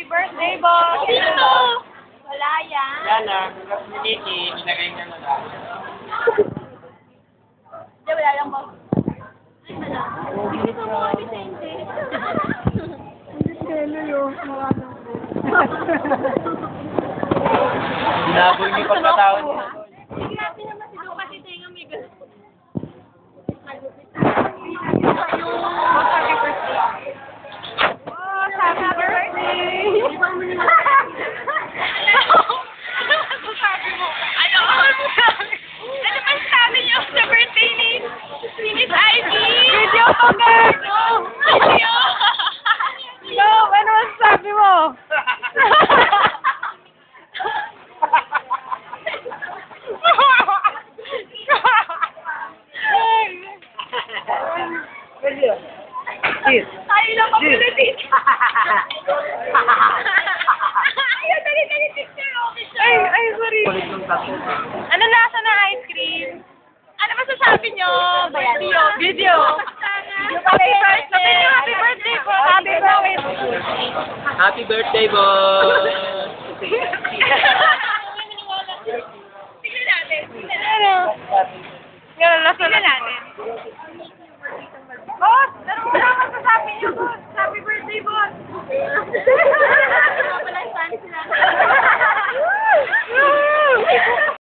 Happy birthday, boss! Sino? Wala yan. Yan na, kasi ni Nikki, nilagay niya na lang. Hindi, wala lang, boss. Ay, wala. Hindi ko mga Vicente. Binaboy niyo pagkataon niya. Grabe naman si Doka si Tenga may ganun. Happy birthday. Oh, happy birthday! Ano sabi mo? Ano ba sabi niyo sa birthday ni Miss Ivy? Video to, girl! Video! No, ano sabi mo? Cheers. Tayo lang mag-politik. Ayaw, dali, picture. Ay, sorry. Kulit ng tato. Ano lasa na ice cream? Ano masasabi nyo? Video. Happy birthday. Happy birthday po. Happy birthday. Happy birthday, boss! Tignan natin. Ano? Ganun lang. Tignan natin.